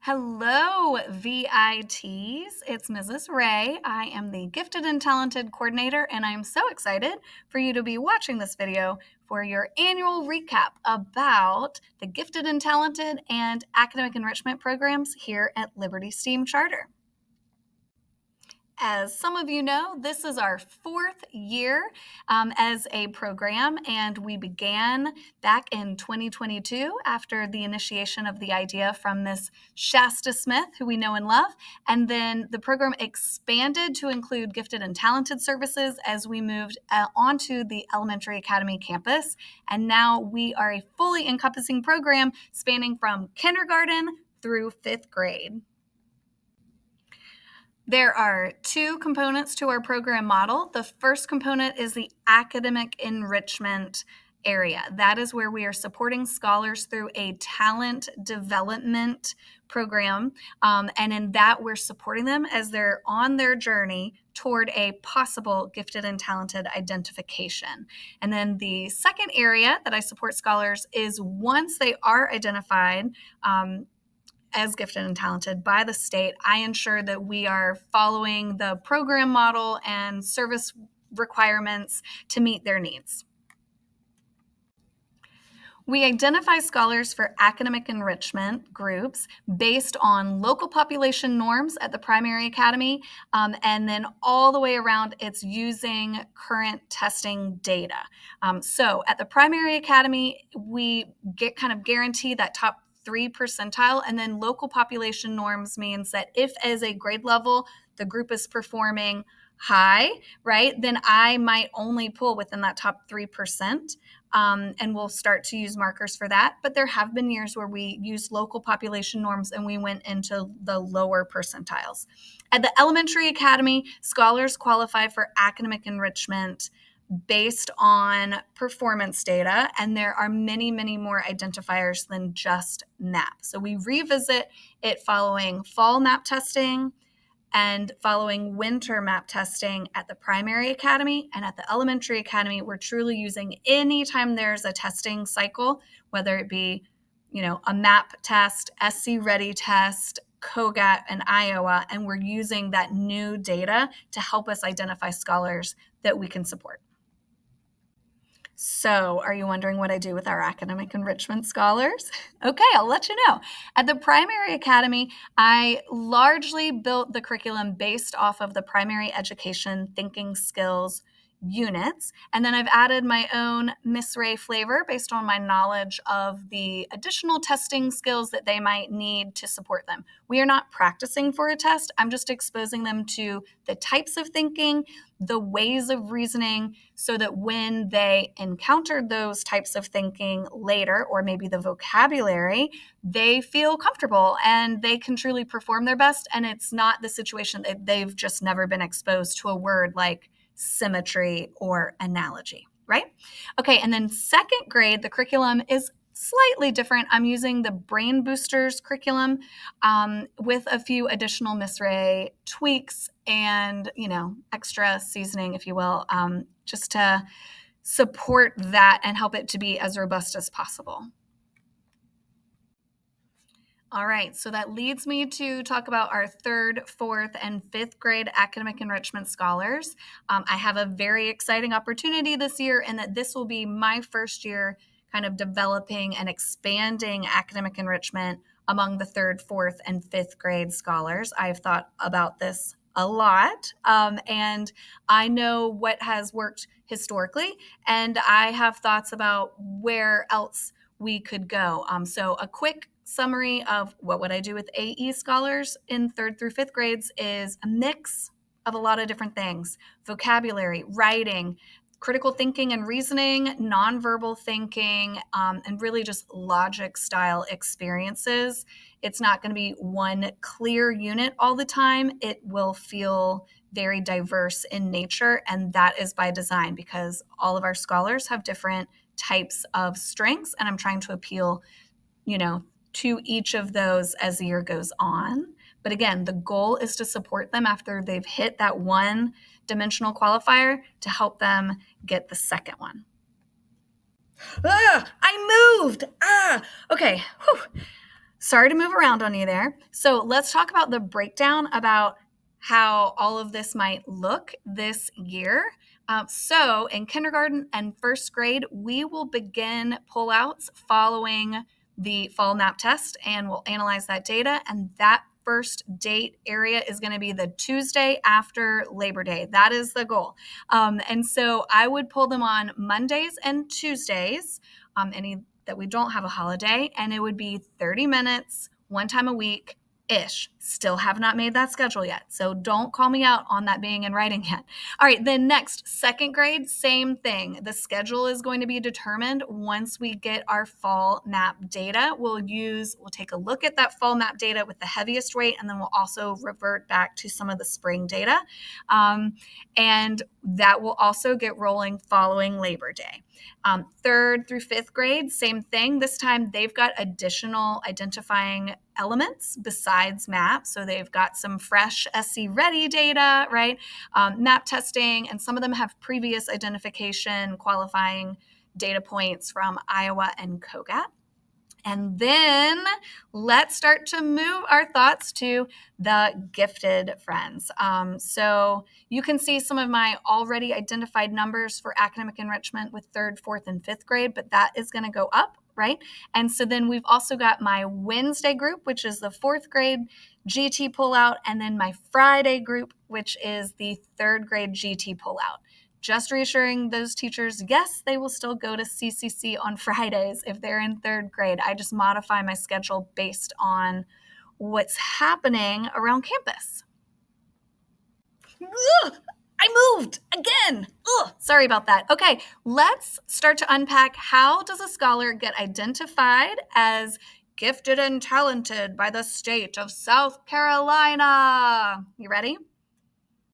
Hello, VITs. It's Mrs. Ray. I am the Gifted and Talented Coordinator, and I'm so excited for you to be watching this video for your annual recap about the Gifted and Talented and Academic Enrichment programs here at Liberty STEAM Charter. As some of you know, this is our fourth year as a program, and we began back in 2022 after the initiation of the idea from Miss Shasta Smith, who we know and love. And then the program expanded to include gifted and talented services as we moved onto the Elementary Academy campus. And now we are a fully encompassing program spanning from kindergarten through fifth grade. There are two components to our program model. The first component is the academic enrichment area. That is where we are supporting scholars through a talent development program. And in that, we're supporting them as they're on their journey toward a possible gifted and talented identification. And then the second area that I support scholars is once they are identified, as gifted and talented by the state, I ensure that we are following the program model and service requirements to meet their needs. We identify scholars for academic enrichment groups based on local population norms at the primary academy, and then all the way around, it's using current testing data. So at the primary academy, we get kind of guarantee that top 3 percentile, and then local population norms means that if as a grade level the group is performing high, right, then I might only pull within that top 3%, and we'll start to use markers for that. But there have been years where we used local population norms and we went into the lower percentiles. At the elementary academy, scholars qualify for academic enrichment based on performance data, and there are many, many more identifiers than just MAP. So we revisit it following fall MAP testing and following winter MAP testing at the primary academy. And at the elementary academy, we're truly using anytime there's a testing cycle, whether it be, a MAP test, SC Ready test, COGAT, and Iowa, and we're using that new data to help us identify scholars that we can support. So, are you wondering what I do with our academic enrichment scholars? Okay, I'll let you know. At the primary academy, I largely built the curriculum based off of the primary education thinking skills units, and then I've added my own Miss Ray flavor based on my knowledge of the additional testing skills that they might need to support them. We are not practicing for a test. I'm just exposing them to the types of thinking, the ways of reasoning, so that when they encounter those types of thinking later, or maybe the vocabulary, they feel comfortable and they can truly perform their best. And it's not the situation that they've just never been exposed to a word like symmetry or analogy, right? Okay, and then second grade, the curriculum is slightly different. I'm using the Brain Boosters curriculum with a few additional Miss Ray tweaks and, extra seasoning, if you will, just to support that and help it to be as robust as possible. All right, so that leads me to talk about our third, fourth, and fifth grade academic enrichment scholars. I have a very exciting opportunity this year in that this will be my first year kind of developing and expanding academic enrichment among the third, fourth, and fifth grade scholars. I've thought about this a lot, and I know what has worked historically, and I have thoughts about where else we could go. So a quick summary of what would I do with AE scholars in third through fifth grades is a mix of a lot of different things: vocabulary, writing, critical thinking and reasoning, nonverbal thinking, and really just logic style experiences. It's not going to be one clear unit all the time. It will feel very diverse in nature, and that is by design because all of our scholars have different types of strengths, and I'm trying to appeal, to each of those as the year goes on. But again, the goal is to support them after they've hit that one dimensional qualifier to help them get the second one. I moved. Okay. Whew. Sorry to move around on you there. So let's talk about the breakdown about how all of this might look this year. So in kindergarten and first grade, we will begin pullouts following the fall map test, and we'll analyze that data. And that first date area is going to be the Tuesday after Labor Day. That is the goal. And so I would pull them on Mondays and Tuesdays, any that we don't have a holiday, and it would be 30 minutes, one time a week ish. Still have not made that schedule yet. So don't call me out on that being in writing yet. All right, then next, second grade, same thing. The schedule is going to be determined once we get our fall map data. We'll take a look at that fall map data with the heaviest weight, and then we'll also revert back to some of the spring data. And that will also get rolling following Labor Day. Third through fifth grade, same thing. This time they've got additional identifying elements besides map. So they've got some fresh SC ready data, right? Map testing, and some of them have previous identification qualifying data points from Iowa and COGAT. And then let's start to move our thoughts to the gifted friends. So you can see some of my already identified numbers for academic enrichment with third, fourth, and fifth grade, but that is going to go up, right? And so then we've also got my Wednesday group, which is the fourth grade GT pullout, and then my Friday group, which is the third grade GT pullout. Just reassuring those teachers, yes, they will still go to CCC on Fridays if they're in third grade. I just modify my schedule based on what's happening around campus. Ugh, I moved again. Ugh, sorry about that. Okay, let's start to unpack how does a scholar get identified as gifted and talented by the state of South Carolina? You ready?